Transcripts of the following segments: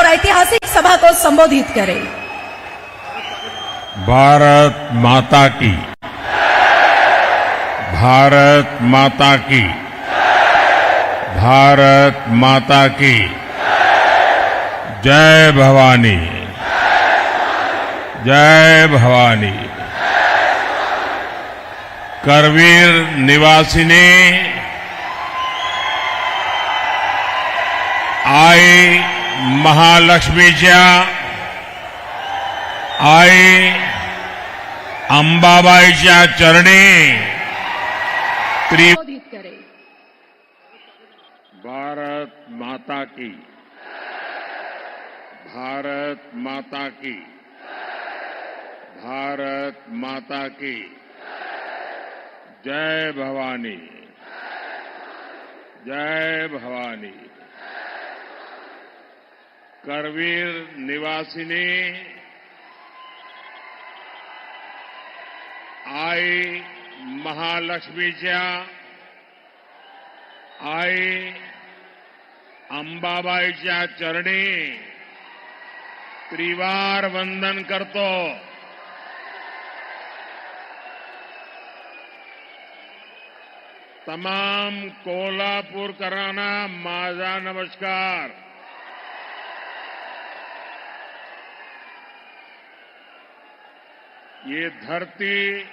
ऐतिहासिक सभा को संबोधित करें। भारत माता की, भारत माता की, भारत माता की जय भवानी, जय भवानी। करवीर निवासिनी आई महालक्ष्मीच्या, आई अंबाबाईच्या चरणी संबोधित करें। भारत माता की, भारत माता की, भारत माता की जय भवानी, जय भवानी। करवीर निवासिनी आई महालक्ष्मीच्या, आई अंबाबाईच्या चरणी त्रिवार वंदन करतो। तमाम कोल्हापूरकरांना माझा नमस्कार। ये धरती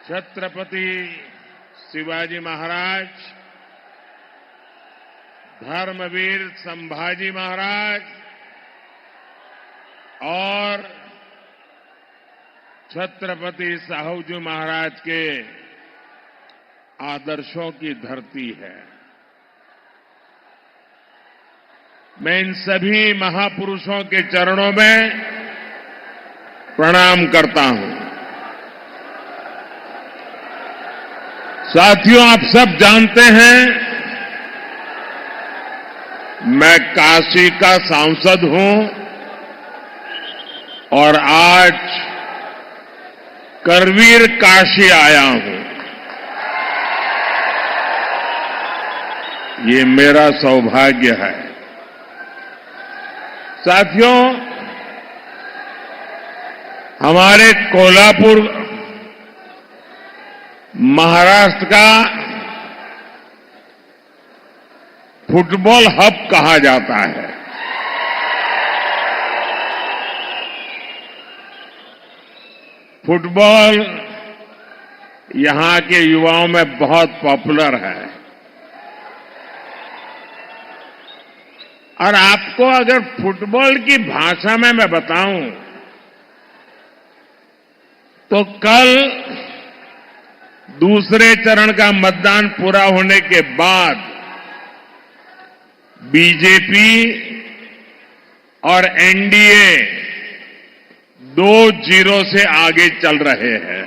छत्रपति शिवाजी महाराज, धर्मवीर संभाजी महाराज और छत्रपति साहूजी महाराज के आदर्शों की धरती है। मैं इन सभी महापुरुषों के चरणों में प्रणाम करता हूं। साथियों, आप सब जानते हैं मैं काशी का सांसद हूं और आज करवीर काशी आया हूं। ये मेरा सौभाग्य है। साथियों, हमारे कोल्हापुर महाराष्ट्र का फुटबॉल हब कहा जाता है। फुटबॉल यहां के युवाओं में बहुत पॉपुलर है और आपको अगर फुटबॉल की भाषा में मैं बताऊं तो कल दूसरे चरण का मतदान पूरा होने के बाद बीजेपी और एनडीए 2-0 से आगे चल रहे हैं।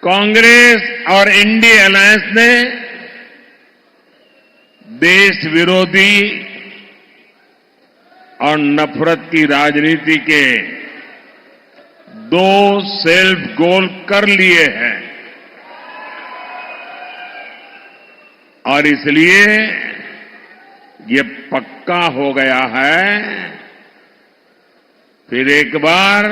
कांग्रेस और इंडिया अलायंस ने देश विरोधी और नफरत की राजनीति के 2 सेल्फ गोल कर लिए हैं और इसलिए ये पक्का हो गया है फिर एक बार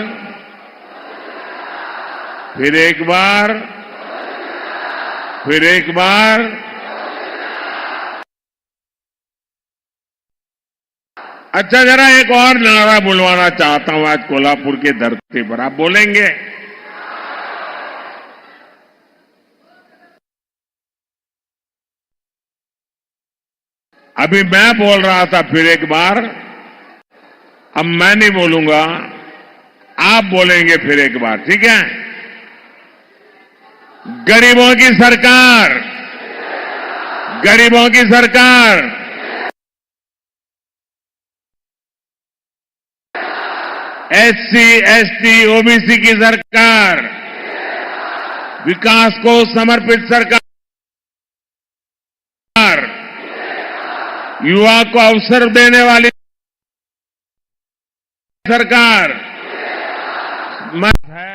अच्छा, जरा एक और नारा बुलवाना चाहता हूं आज कोल्हापुर के धरती पर। आप बोलेंगे? अभी मैं बोल रहा था फिर एक बार, अब मैं नहीं बोलूंगा, आप बोलेंगे फिर एक बार, ठीक है? गरीबों की सरकार, गरीबों की सरकार, एससी, एसटी, ओबीसी की सरकार, विकास को समर्पित सरकार, युवा को अवसर देने वाली सरकार है।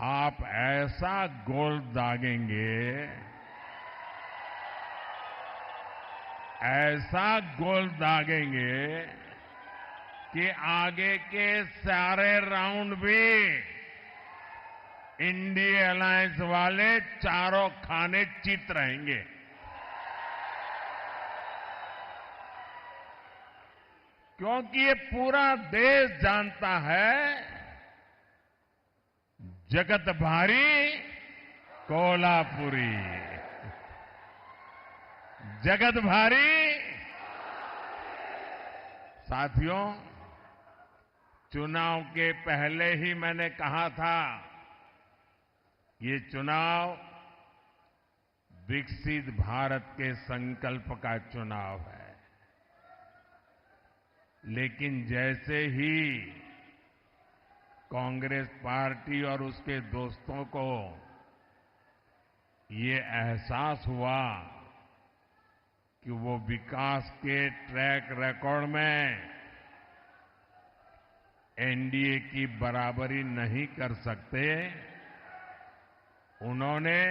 आप ऐसा गोल दागेंगे, ऐसा गोल दागेंगे कि आगे के सारे राउंड भी इंडिया अलायंस वाले चारों खाने चित रहेंगे। क्योंकि ये पूरा देश जानता है, जगत भारी कोल्हापुरी, जगत भारी। साथियों, चुनाव के पहले ही मैंने कहा था, ये चुनाव विकसित भारत के संकल्प का चुनाव है। लेकिन जैसे ही कांग्रेस पार्टी और उसके दोस्तों को ये एहसास हुआ कि वो विकास के ट्रैक रिकॉर्ड में एनडीए की बराबरी नहीं कर सकते, उन्होंने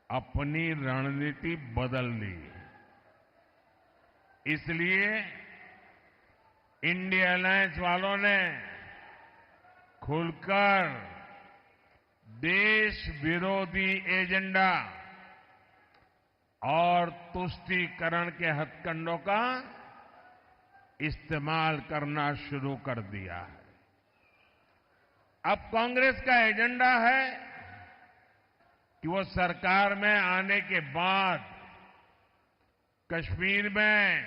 अपनी रणनीति बदल ली। इसलिए इंडिया अलायंस वालों ने खुलकर देश विरोधी एजेंडा और तुष्टीकरण के हथकंडों का इस्तेमाल करना शुरू कर दिया है। अब कांग्रेस का एजेंडा है कि वो सरकार में आने के बाद कश्मीर में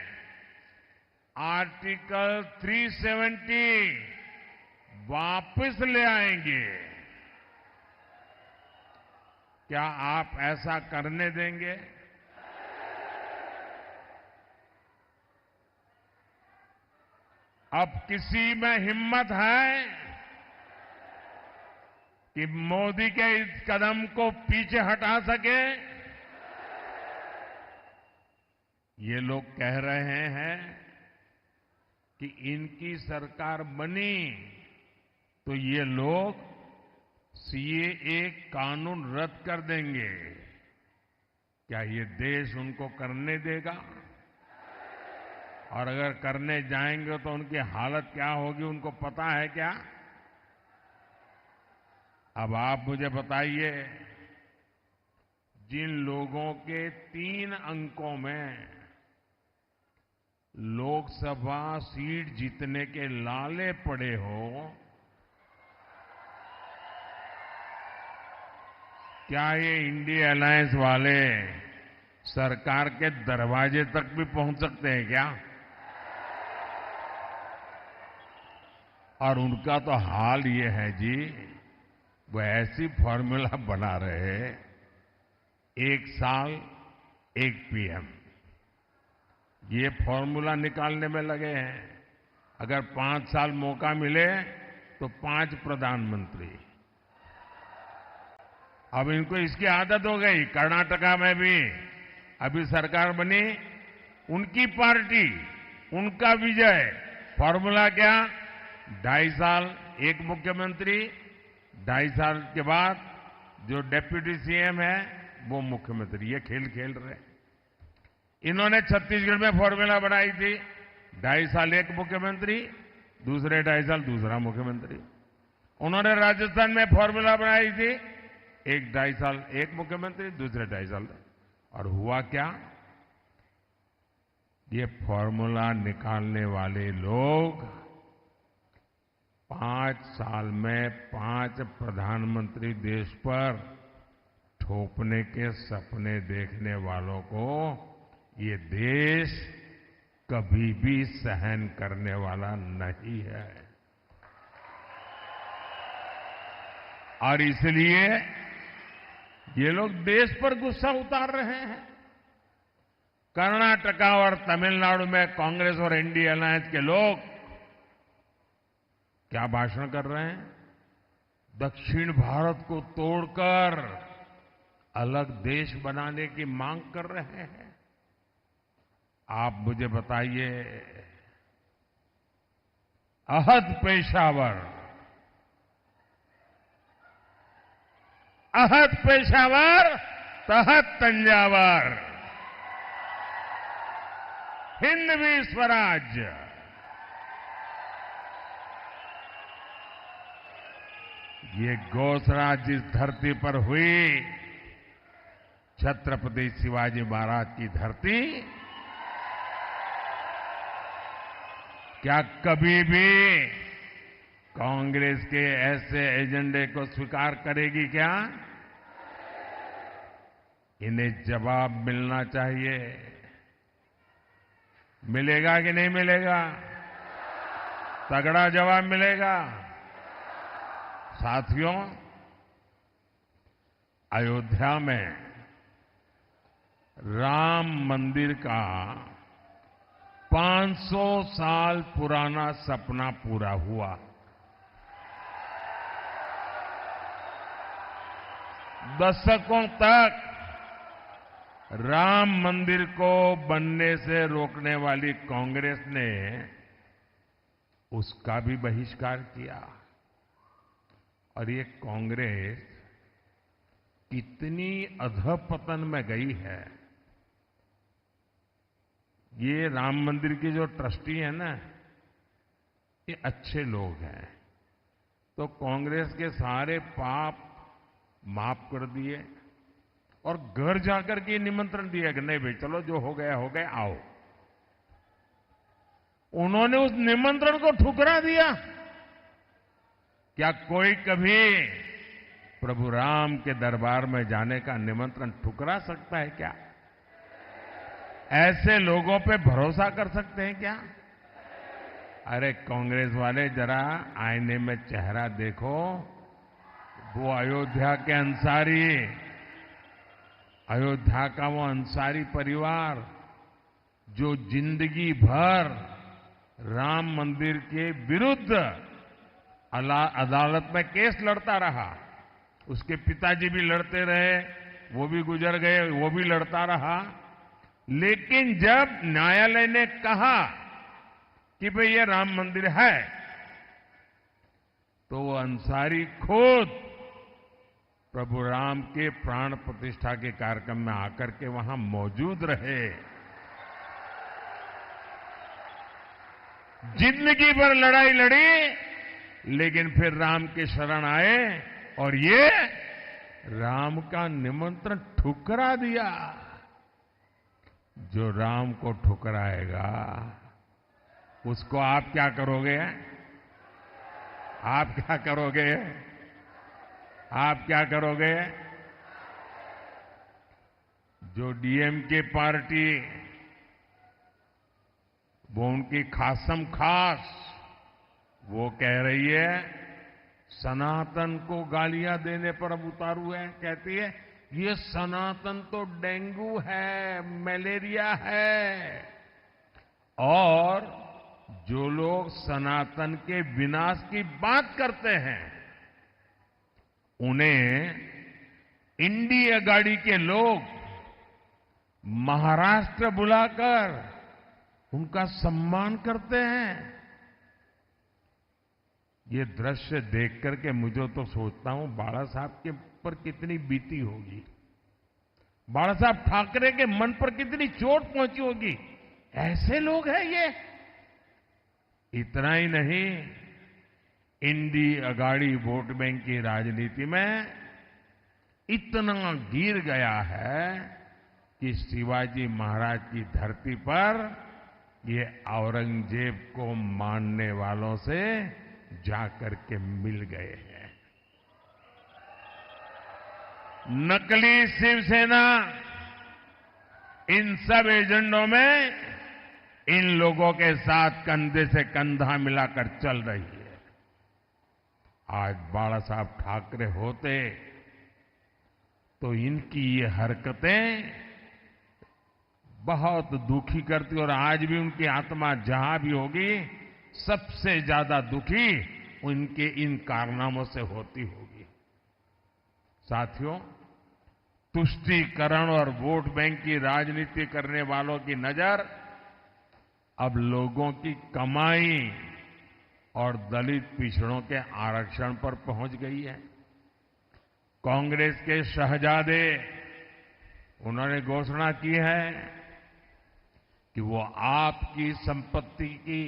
आर्टिकल 370 वापस ले आएंगे। क्या आप ऐसा करने देंगे? अब किसी में हिम्मत है कि मोदी के इस कदम को पीछे हटा सके? ये लोग कह रहे हैं कि इनकी सरकार बनी तो ये लोग सीएए कानून रद्द कर देंगे। क्या ये देश उनको करने देगा? और अगर करने जाएंगे तो उनकी हालत क्या होगी, उनको पता है क्या? अब आप मुझे बताइए, जिन लोगों के 3 अंकों में लोकसभा सीट जीतने के लाले पड़े हो, क्या ये इंडिया अलायंस वाले सरकार के दरवाजे तक भी पहुंच सकते हैं क्या? और उनका तो हाल ये है जी, वो ऐसी फॉर्मूला बना रहे, 1 साल 1 पीएम, ये फॉर्मूला निकालने में लगे हैं। अगर 5 साल मौका मिले तो 5 प्रधानमंत्री। अब इनको इसकी आदत हो गई। कर्नाटका में भी अभी सरकार बनी, उनकी पार्टी, उनका विजय। फॉर्मूला क्या? 2.5 साल 1 मुख्यमंत्री, 2.5 साल के बाद जो डेप्यूटी सीएम है वो मुख्यमंत्री। ये खेल खेल रहे। इन्होंने छत्तीसगढ़ में फॉर्मूला बनाई थी, 2.5 साल 1 मुख्यमंत्री, दूसरे 2.5 साल दूसरा मुख्यमंत्री। उन्होंने राजस्थान में फॉर्मूला बनाई थी, 2.5 साल 1 मुख्यमंत्री, दूसरे 2.5 साल। और हुआ क्या? ये फॉर्मूला निकालने वाले लोग 5 साल में 5 प्रधानमंत्री देश पर थोपने के सपने देखने वालों को ये देश कभी भी सहन करने वाला नहीं है। और इसलिए ये लोग देश पर गुस्सा उतार रहे हैं। कर्नाटका और तमिलनाडु में कांग्रेस और इंडिया अलायंस के लोग क्या भाषण कर रहे हैं? दक्षिण भारत को तोड़कर अलग देश बनाने की मांग कर रहे हैं। आप मुझे बताइए, अहद पेशावर अहद पेशावर तहत तंजावर, हिंदवी स्वराज्य। ये घोषणा जिस धरती पर हुई, छत्रपति शिवाजी महाराज की धरती, क्या कभी भी कांग्रेस के ऐसे एजेंडे को स्वीकार करेगी क्या? इन्हें जवाब मिलना चाहिए। मिलेगा कि नहीं मिलेगा? तगड़ा जवाब मिलेगा। साथियों, अयोध्या में राम मंदिर का 500 साल पुराना सपना पूरा हुआ। दशकों तक राम मंदिर को बनने से रोकने वाली कांग्रेस ने उसका भी बहिष्कार किया। और ये कांग्रेस कितनी अधपतन में गई है। ये राम मंदिर के जो ट्रस्टी है ना, ये अच्छे लोग हैं, तो कांग्रेस के सारे पाप माफ कर दिए और घर जाकर के निमंत्रण दिया कि नहीं भाई चलो, जो हो गया आओ। उन्होंने उस निमंत्रण को ठुकरा दिया। क्या कोई कभी प्रभु राम के दरबार में जाने का निमंत्रण ठुकरा सकता है क्या? ऐसे लोगों पे भरोसा कर सकते हैं क्या? अरे कांग्रेस वाले, जरा आईने में चेहरा देखो। वो अयोध्या के अंसारी, अयोध्या का वो अंसारी परिवार जो जिंदगी भर राम मंदिर के विरुद्ध अदालत में केस लड़ता रहा। उसके पिताजी भी लड़ते रहे, वो भी गुजर गए, वो भी लड़ता रहा। लेकिन जब न्यायालय ने कहा कि भाई ये राम मंदिर है, तो वो अंसारी खुद प्रभु राम के प्राण प्रतिष्ठा के कार्यक्रम में आकर के वहां मौजूद रहे। जिंदगी भर लड़ाई लड़ी, लेकिन फिर राम के शरण आए और ये राम का निमंत्रण ठुकरा दिया। जो राम को ठुकराएगा उसको आप क्या करोगे? आप क्या करोगे? आप क्या करोगे? जो डीएमके पार्टी, वो उनकी खासम खास वो कह रही है, सनातन को गालियां देने पर अब उतारू है। कहती है ये सनातन तो डेंगू है, मलेरिया है। और जो लोग सनातन के विनाश की बात करते हैं, उन्हें इंडी अगाड़ी के लोग महाराष्ट्र बुलाकर उनका सम्मान करते हैं। ये दृश्य देख करके मुझे तो सोचता हूं बाला साहब के पर कितनी बीती होगी, बाला साहब ठाकरे के मन पर कितनी चोट पहुंची होगी। ऐसे लोग हैं ये। इतना ही नहीं, इंडी अगाड़ी वोट बैंक की राजनीति में इतना गिर गया है कि शिवाजी महाराज की धरती पर ये औरंगजेब को मानने वालों से जाकर के मिल गए हैं। नकली शिवसेना इन सब एजेंडों में इन लोगों के साथ कंधे से कंधा मिलाकर चल रही है। आज बाला साहब ठाकरे होते तो इनकी ये हरकतें बहुत दुखी करती, और आज भी उनकी आत्मा जहां भी होगी सबसे ज्यादा दुखी उनके इन कारनामों से होती होगी। साथियों, तुष्टीकरण और वोट बैंक की राजनीति करने वालों की नजर अब लोगों की कमाई और दलित पिछड़ों के आरक्षण पर पहुंच गई है। कांग्रेस के शहजादे उन्होंने घोषणा की है कि वो आपकी संपत्ति की,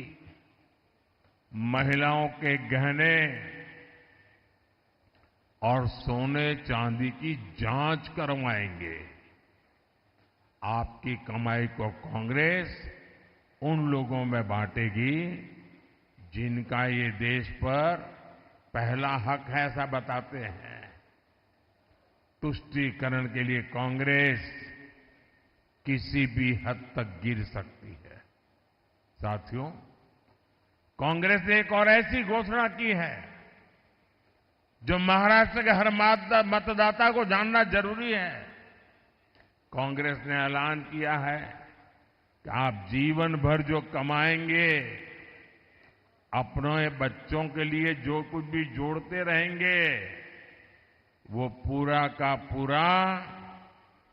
महिलाओं के गहने और सोने चांदी की जांच करवाएंगे। आपकी कमाई को कांग्रेस उन लोगों में बांटेगी जिनका ये देश पर पहला हक है, ऐसा बताते हैं। तुष्टीकरण के लिए कांग्रेस किसी भी हद तक गिर सकती है। साथियों, कांग्रेस ने एक और ऐसी घोषणा की है जो महाराष्ट्र के हर मतदाता को जानना जरूरी है। कांग्रेस ने ऐलान किया है कि आप जीवन भर जो कमाएंगे, अपने बच्चों के लिए जो कुछ भी जोड़ते रहेंगे, वो पूरा का पूरा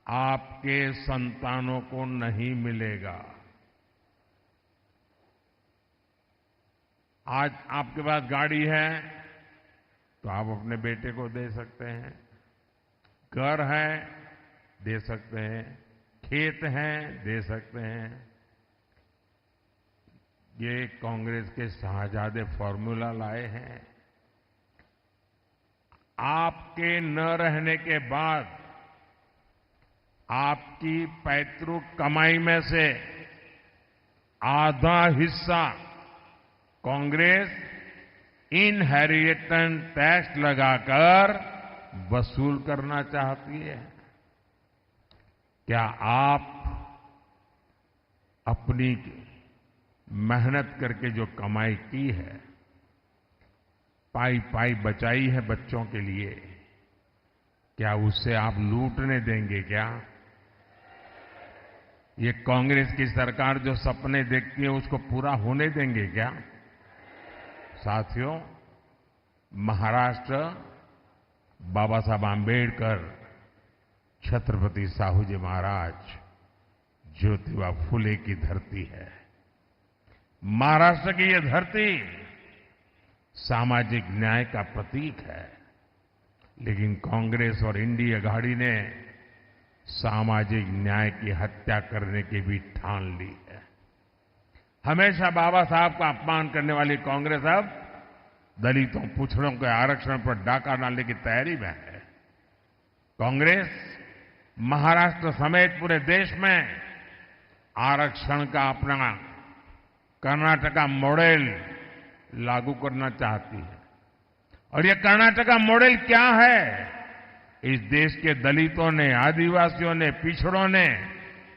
आपके संतानों को नहीं मिलेगा। आज आपके पास गाड़ी है तो आप अपने बेटे को दे सकते हैं, घर है दे सकते हैं, खेत हैं दे सकते हैं। ये कांग्रेस के शाहजादे फॉर्मूला लाए हैं। आपके न रहने के बाद आपकी पैतृक कमाई में से आधा हिस्सा कांग्रेस इनहेरिटेंस टैक्स लगाकर वसूल करना चाहती है। क्या आप अपनी मेहनत करके जो कमाई की है, पाई पाई बचाई है बच्चों के लिए, क्या उससे आप लूटने देंगे क्या? ये कांग्रेस की सरकार जो सपने देखती है उसको पूरा होने देंगे क्या? साथियों, महाराष्ट्र बाबा साहब आंबेडकर, छत्रपति साहू जी महाराज, ज्योतिबा फुले की धरती है। महाराष्ट्र की यह धरती सामाजिक न्याय का प्रतीक है, लेकिन कांग्रेस और इंडिया अघाड़ी ने सामाजिक न्याय की हत्या करने की भी ठान ली है। हमेशा बाबा साहब का अपमान करने वाली कांग्रेस अब दलितों, पिछड़ों के आरक्षण पर डाका डालने की तैयारी में है। कांग्रेस महाराष्ट्र समेत पूरे देश में आरक्षण का अपना कर्नाटका मॉडल लागू करना चाहती है। और यह कर्नाटका मॉडल क्या है? इस देश के दलितों ने, आदिवासियों ने, पिछड़ों ने,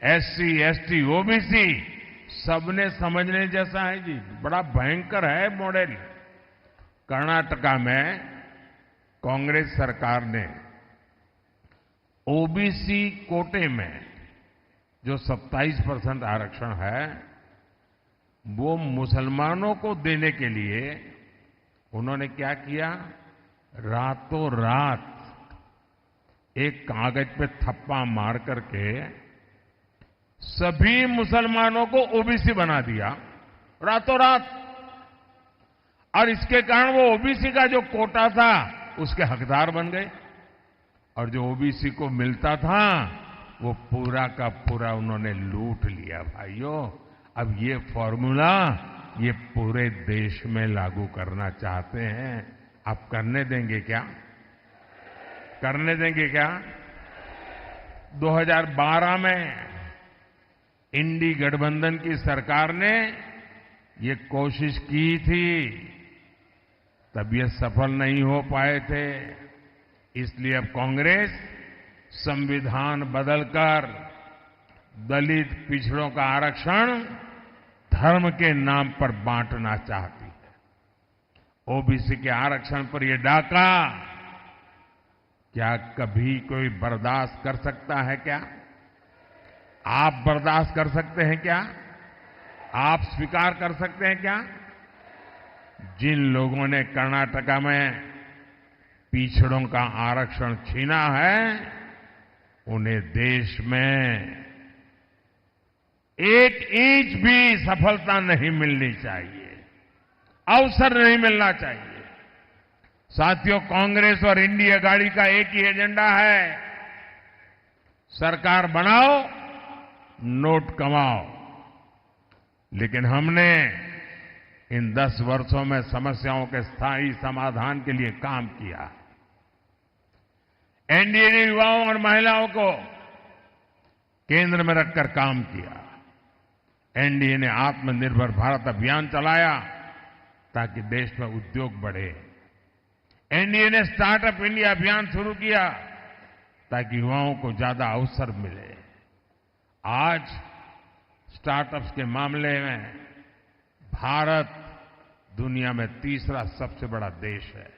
एससी, एसटी, ओबीसी सबने समझने जैसा है जी। बड़ा भयंकर है मॉडल। कर्नाटका में कांग्रेस सरकार ने ओबीसी कोटे में जो 27% आरक्षण है, वो मुसलमानों को देने के लिए उन्होंने क्या किया? रातों रात एक कागज पे थप्पा मार करके सभी मुसलमानों को ओबीसी बना दिया, रातों रात। और इसके कारण वो ओबीसी का जो कोटा था उसके हकदार बन गए, और जो ओबीसी को मिलता था वो पूरा का पूरा उन्होंने लूट लिया। भाइयों, अब ये फॉर्मूला ये पूरे देश में लागू करना चाहते हैं। आप करने देंगे क्या? करने देंगे क्या? 2012 में इंडी गठबंधन की सरकार ने ये कोशिश की थी, तब ये सफल नहीं हो पाए थे। इसलिए अब कांग्रेस संविधान बदलकर दलित, पिछड़ों का आरक्षण धर्म के नाम पर बांटना चाहती है। ओबीसी के आरक्षण पर यह डाका क्या कभी कोई बर्दाश्त कर सकता है क्या? आप बर्दाश्त कर सकते हैं क्या? आप स्वीकार कर सकते हैं क्या? जिन लोगों ने कर्नाटका में पिछड़ों का आरक्षण छीना है, उन्हें देश में एक इंच भी सफलता नहीं मिलनी चाहिए, अवसर नहीं मिलना चाहिए। साथियों, कांग्रेस और इंडिया अघाड़ी का एक ही एजेंडा है, सरकार बनाओ, नोट कमाओ। लेकिन हमने इन 10 वर्षों में समस्याओं के स्थायी समाधान के लिए काम किया। एनडीए ने युवाओं और महिलाओं को केंद्र में रखकर काम किया। एनडीए ने आत्मनिर्भर भारत अभियान चलाया ताकि देश में उद्योग बढ़े। एनडीए ने स्टार्टअप इंडिया अभियान शुरू किया ताकि युवाओं को ज्यादा अवसर मिले। आज स्टार्टअप्स के मामले में भारत दुनिया में तीसरा सबसे बड़ा देश है।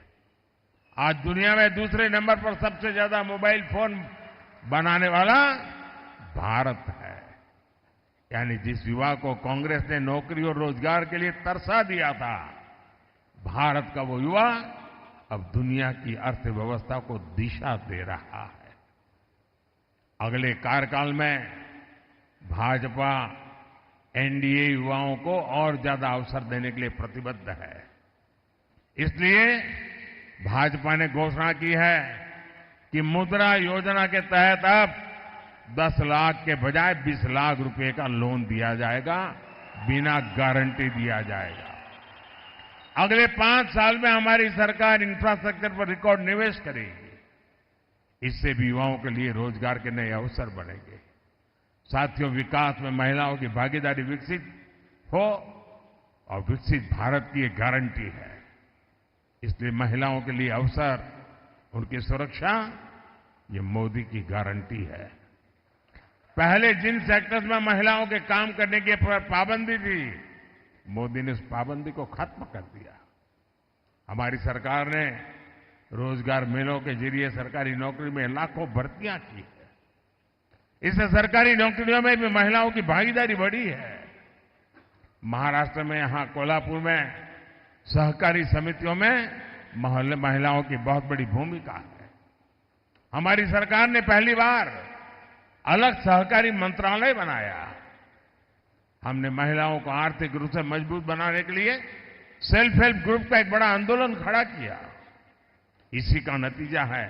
आज दुनिया में दूसरे नंबर पर सबसे ज्यादा मोबाइल फोन बनाने वाला भारत है। यानी जिस युवा को कांग्रेस ने नौकरी और रोजगार के लिए तरसा दिया था, भारत का वो युवा अब दुनिया की अर्थव्यवस्था को दिशा दे रहा है। अगले कार्यकाल में भाजपा एनडीए युवाओं को और ज्यादा अवसर देने के लिए प्रतिबद्ध है। इसलिए भाजपा ने घोषणा की है कि मुद्रा योजना के तहत अब 10 लाख के बजाय 20 लाख रुपए का लोन दिया जाएगा, बिना गारंटी दिया जाएगा। अगले 5 साल में हमारी सरकार इंफ्रास्ट्रक्चर पर रिकॉर्ड निवेश करेगी। इससे भी युवाओं के लिए रोजगार के नए अवसर बढ़ेंगे। साथियों, विकास में महिलाओं की भागीदारी विकसित हो और विकसित भारत की एक गारंटी है। इसलिए महिलाओं के लिए अवसर, उनकी सुरक्षा, ये मोदी की गारंटी है। पहले जिन सेक्टर्स में महिलाओं के काम करने की पाबंदी थी, मोदी ने उस पाबंदी को खत्म कर दिया। हमारी सरकार ने रोजगार मेलों के जरिए सरकारी नौकरी में लाखों भर्तियां की है। इससे सरकारी नौकरियों में भी महिलाओं की भागीदारी बढ़ी है। महाराष्ट्र में, यहां कोल्हापुर में सहकारी समितियों में महिलाओं की बहुत बड़ी भूमिका है। हमारी सरकार ने पहली बार अलग सहकारी मंत्रालय बनाया। हमने महिलाओं को आर्थिक रूप से मजबूत बनाने के लिए सेल्फ हेल्प ग्रुप का एक बड़ा आंदोलन खड़ा किया। इसी का नतीजा है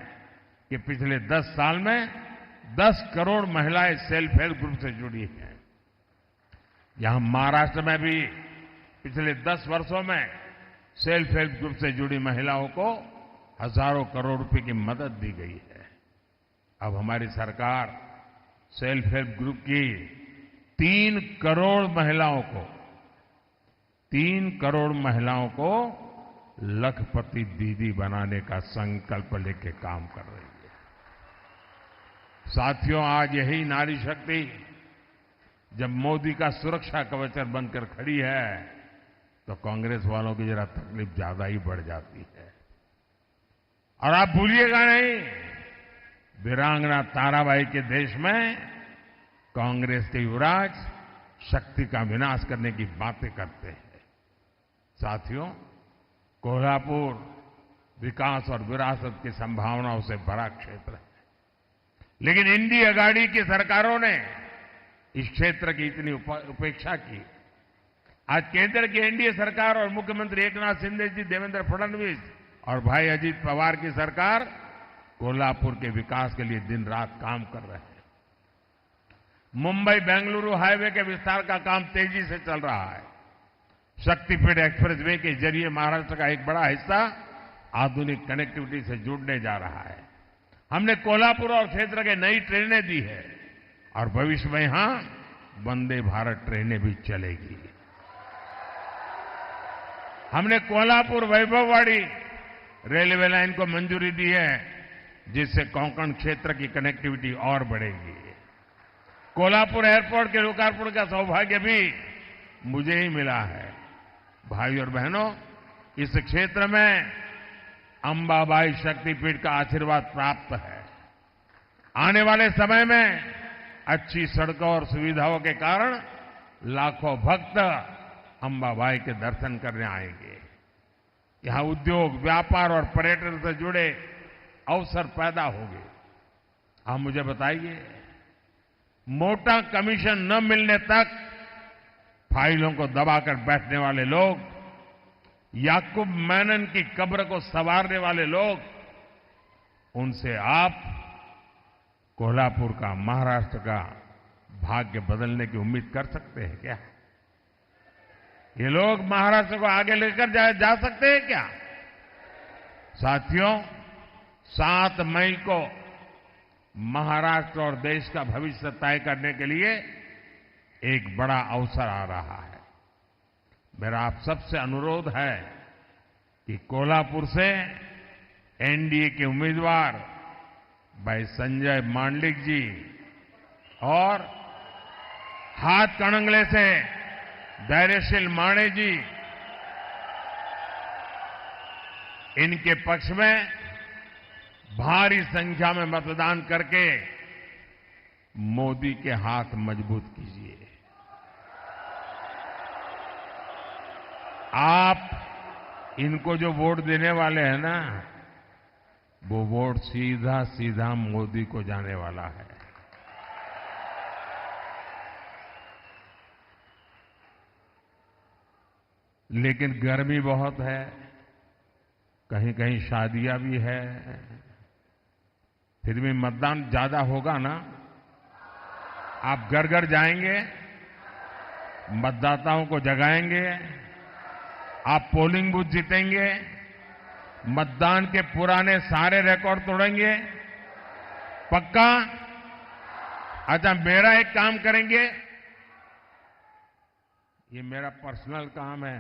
कि पिछले 10 साल में 10 करोड़ महिलाएं सेल्फ हेल्प ग्रुप से जुड़ी हैं। यहां महाराष्ट्र में भी पिछले 10 वर्षों में सेल्फ हेल्प ग्रुप से जुड़ी महिलाओं को हजारों करोड़ रुपए की मदद दी गई है। अब हमारी सरकार सेल्फ हेल्प ग्रुप की 3 करोड़ महिलाओं को लखपति दीदी बनाने का संकल्प लेके काम कर रही है। साथियों, आज यही नारी शक्ति जब मोदी का सुरक्षा कवच बनकर खड़ी है, तो कांग्रेस वालों की जरा तकलीफ ज्यादा ही बढ़ जाती है। और आप भूलिएगा नहीं, वीरांगना ताराबाई के देश में कांग्रेस के युवराज शक्ति का विनाश करने की बातें करते हैं। साथियों, कोल्हापुर विकास और विरासत की संभावनाओं से भरा क्षेत्र है, लेकिन इंडिया अघाड़ी की सरकारों ने इस क्षेत्र की इतनी उपेक्षा की। आज केंद्र की एनडीए सरकार और मुख्यमंत्री एकनाथ शिंदे जी, देवेंद्र फडणवीस और भाई अजीत पवार की सरकार कोल्हापुर के विकास के लिए दिन रात काम कर रहे हैं। मुंबई बेंगलुरु हाईवे के विस्तार का काम तेजी से चल रहा है। शक्तिपीठ एक्सप्रेसवे के जरिए महाराष्ट्र का एक बड़ा हिस्सा आधुनिक कनेक्टिविटी से जुड़ने जा रहा है। हमने कोल्हापुर और क्षेत्र के नई ट्रेनें दी है और भविष्य में यहां वंदे भारत ट्रेनें भी चलेगी। हमने कोल्हापुर वैभववाड़ी रेलवे लाइन को मंजूरी दी है, जिससे कोंकण क्षेत्र की कनेक्टिविटी और बढ़ेगी। कोल्हापुर एयरपोर्ट के लोकार्पण का सौभाग्य भी मुझे ही मिला है। भाई और बहनों, इस क्षेत्र में अंबाबाई शक्तिपीठ का आशीर्वाद प्राप्त है। आने वाले समय में अच्छी सड़कों और सुविधाओं के कारण लाखों भक्त अंबाबाई के दर्शन करने आएंगे। यहां उद्योग, व्यापार और पर्यटन से जुड़े अवसर पैदा होंगे। आप मुझे बताइए, मोटा कमीशन न मिलने तक फाइलों को दबाकर बैठने वाले लोग याकूब मेनन की कब्र को संवारने वाले लोग, उनसे आप कोल्हापुर का, महाराष्ट्र का भाग्य बदलने की उम्मीद कर सकते हैं क्या? ये लोग महाराष्ट्र को आगे लेकर जा सकते हैं क्या? साथियों, 7 मई को महाराष्ट्र और देश का भविष्य तय करने के लिए एक बड़ा अवसर आ रहा है। मेरा आप सबसे अनुरोध है कि कोल्हापुर से एनडीए के उम्मीदवार भाई संजय मांडलिक जी और हाथ कणंगले से धैर्यशील माणे जी, इनके पक्ष में भारी संख्या में मतदान करके मोदी के हाथ मजबूत कीजिए। आप इनको जो वोट देने वाले हैं ना, वो वोट सीधा सीधा मोदी को जाने वाला है। लेकिन गर्मी बहुत है, कहीं कहीं शादियां भी है, फिर भी मतदान ज्यादा होगा ना? आप घर घर जाएंगे, मतदाताओं को जगाएंगे, आप पोलिंग बूथ जीतेंगे, मतदान के पुराने सारे रिकॉर्ड तोड़ेंगे, पक्का? अच्छा, मेरा एक काम करेंगे, ये मेरा पर्सनल काम है,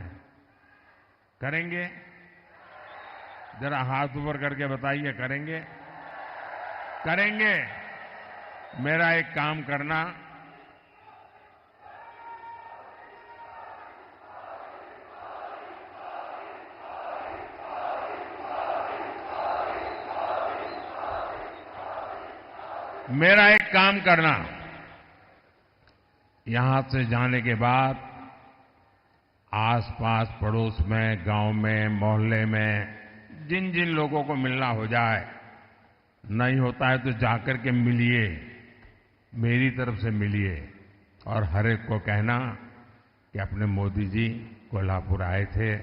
करेंगे? जरा हाथ ऊपर करके बताइए, करेंगे? करेंगे? मेरा एक काम करना, यहां से जाने के बाद आसपास पड़ोस में, गांव में, मोहल्ले में जिन जिन लोगों को मिलना हो जाए, नहीं होता है तो जाकर के मिलिए, मेरी तरफ से मिलिए, और हर एक को कहना कि अपने मोदी जी कोल्हापुर आए थे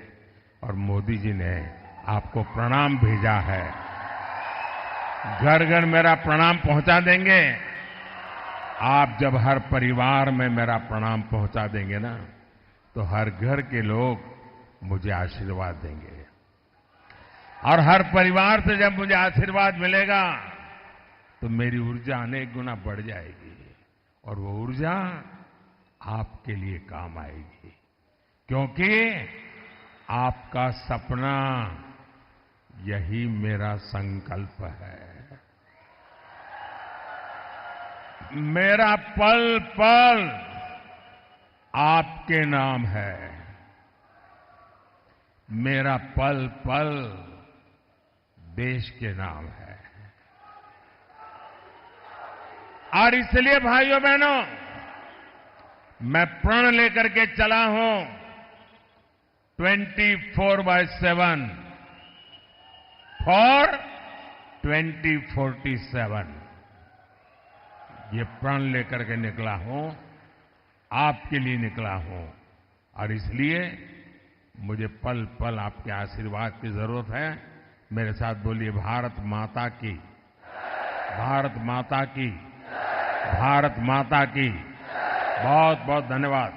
और मोदी जी ने आपको प्रणाम भेजा है। घर घर मेरा प्रणाम पहुंचा देंगे। आप जब हर परिवार में मेरा प्रणाम पहुंचा देंगे ना, तो हर घर के लोग मुझे आशीर्वाद देंगे, और हर परिवार से जब मुझे आशीर्वाद मिलेगा तो मेरी ऊर्जा अनेक गुना बढ़ जाएगी, और वो ऊर्जा आपके लिए काम आएगी, क्योंकि आपका सपना, यही मेरा संकल्प है। मेरा पल पल आपके नाम है, मेरा पल पल देश के नाम है। और इसलिए भाइयों बहनों, मैं प्रण लेकर के चला हूं 24/7 फॉर 2047। ये प्रण लेकर के निकला हूं, आपके लिए निकला हूं, और इसलिए मुझे पल पल आपके आशीर्वाद की जरूरत है। मेरे साथ बोलिए, भारत माता की, भारत माता की, भारत माता की। बहुत बहुत धन्यवाद।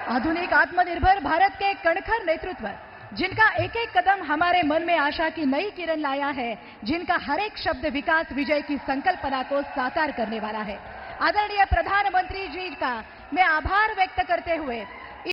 आधुनिक आत्मनिर्भर भारत के कणखर नेतृत्व, जिनका एक एक कदम हमारे मन में आशा की नई किरण लाया है, जिनका हर एक शब्द विकास विजय की संकल्पना को साकार करने वाला है, आदरणीय प्रधानमंत्री जी का मैं आभार व्यक्त करते हुए